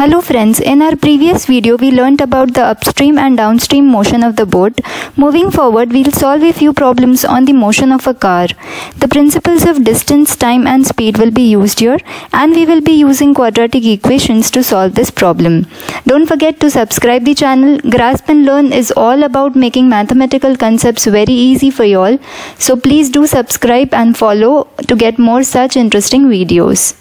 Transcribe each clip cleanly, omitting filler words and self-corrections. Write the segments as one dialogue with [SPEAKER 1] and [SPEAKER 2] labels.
[SPEAKER 1] Hello friends, in our previous video we learnt about the upstream and downstream motion of the boat. Moving forward, we'll solve a few problems on the motion of a car. The principles of distance, time and speed will be used here, and we will be using quadratic equations to solve this problem. Don't forget to subscribe the channel. Grasp and Learn is all about making mathematical concepts very easy for you all. So please do subscribe and follow to get more such interesting videos.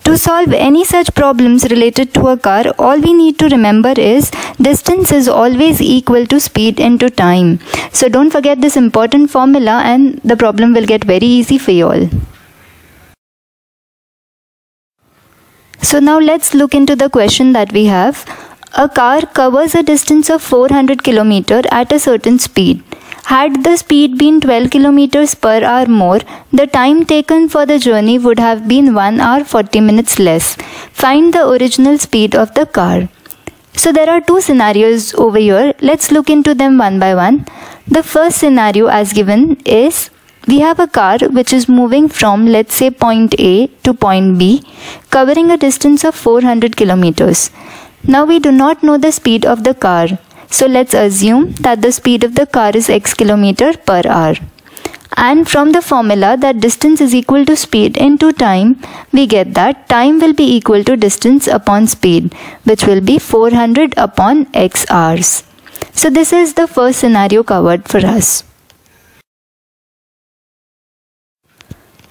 [SPEAKER 1] To solve any such problems related to a car, all we need to remember is distance is always equal to speed into time. So don't forget this important formula and the problem will get very easy for you all. So now let's look into the question that we have. A car covers a distance of 400 km at a certain speed. Had the speed been 12 km per hour more, the time taken for the journey would have been 1 hour 40 minutes less. Find the original speed of the car. So there are two scenarios over here. Let's look into them one by one. The first scenario as given is we have a car which is moving from, let's say, point A to point B, covering a distance of 400 km. Now we do not know the speed of the car. So let's assume that the speed of the car is x km per hour. And from the formula that distance is equal to speed into time, we get that time will be equal to distance upon speed, which will be 400 upon x hours. So this is the first scenario covered for us.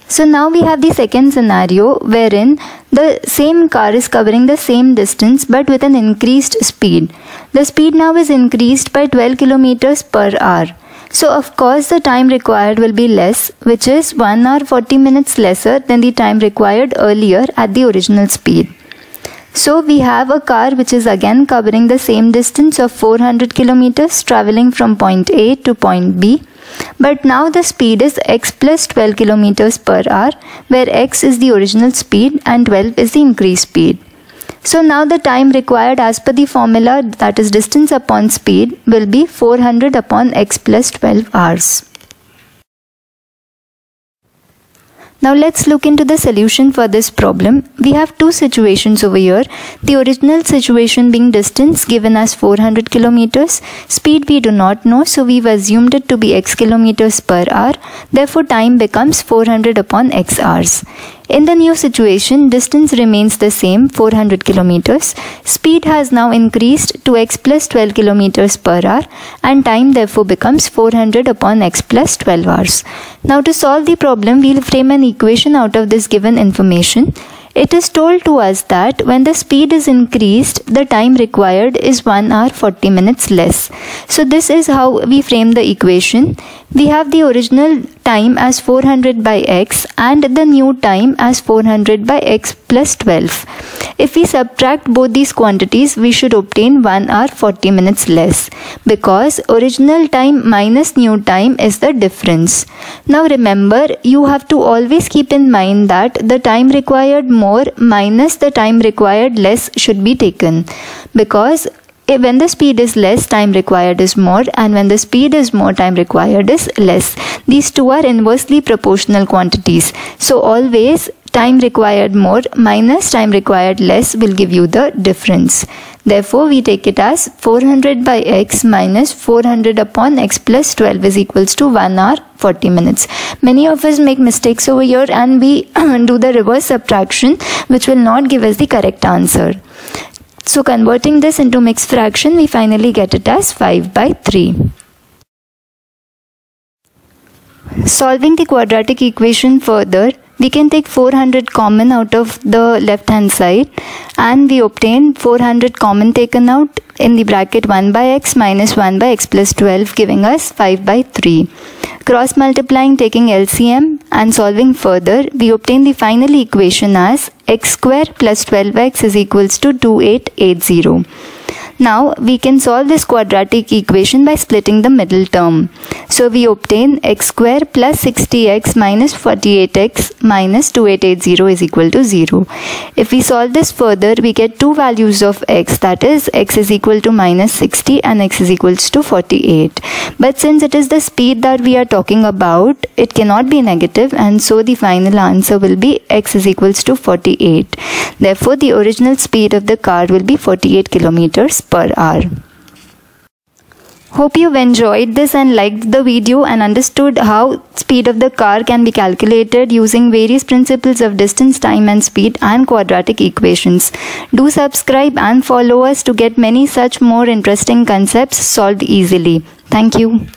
[SPEAKER 1] So now we have the second scenario wherein the same car is covering the same distance but with an increased speed. The speed now is increased by 12 km per hour. So of course the time required will be less, which is 1 hour 40 minutes lesser than the time required earlier at the original speed. So we have a car which is again covering the same distance of 400 km traveling from point A to point B. But now the speed is x plus 12 km per hour, where x is the original speed and 12 is the increased speed. So now the time required as per the formula, that is distance upon speed, will be 400 upon x plus 12 hours. Now let's look into the solution for this problem. We have two situations over here. The original situation being distance given as 400 kilometers. Speed we do not know, so we've assumed it to be x kilometers per hour. Therefore time becomes 400 upon x hours. In the new situation, distance remains the same, 400 kilometers. Speed has now increased to x plus 12 kilometers per hour and time therefore becomes 400 upon x plus 12 hours. Now to solve the problem, we'll frame an equation out of this given information. It is told to us that when the speed is increased, the time required is 1 hour 40 minutes less. So this is how we frame the equation. We have the original time as 400 by x and the new time as 400 by x plus 12. If we subtract both these quantities, we should obtain 1 hour 40 minutes less, because original time minus new time is the difference. Now remember, you have to always keep in mind that the time required more minus the time required less should be taken, because when the speed is less, time required is more, and when the speed is more, time required is less. These two are inversely proportional quantities. So always time required more minus time required less will give you the difference. Therefore, we take it as 400 by x minus 400 upon x plus 12 is equals to 1 hour 40 minutes. Many of us make mistakes over here and we do the reverse subtraction, which will not give us the correct answer. So converting this into mixed fraction, we finally get it as 5 by 3. Solving the quadratic equation further, we can take 400 common out of the left hand side and we obtain 400 common taken out in the bracket 1 by x minus 1 by x plus 12, giving us 5 by 3. Cross multiplying, taking LCM and solving further, we obtain the final equation as x square plus 12x is equals to 2880. Now we can solve this quadratic equation by splitting the middle term. So we obtain x square plus 60x minus 48x minus 2880 is equal to 0. If we solve this further, we get two values of x, that is x is equal to minus 60 and x is equals to 48. But since it is the speed that we are talking about, it cannot be negative, and so the final answer will be x is equals to 48. Therefore, the original speed of the car will be 48 kilometers per hour. Hope you've enjoyed this and liked the video and understood how speed of the car can be calculated using various principles of distance, time and speed and quadratic equations. Do subscribe and follow us to get many such more interesting concepts solved easily. Thank you.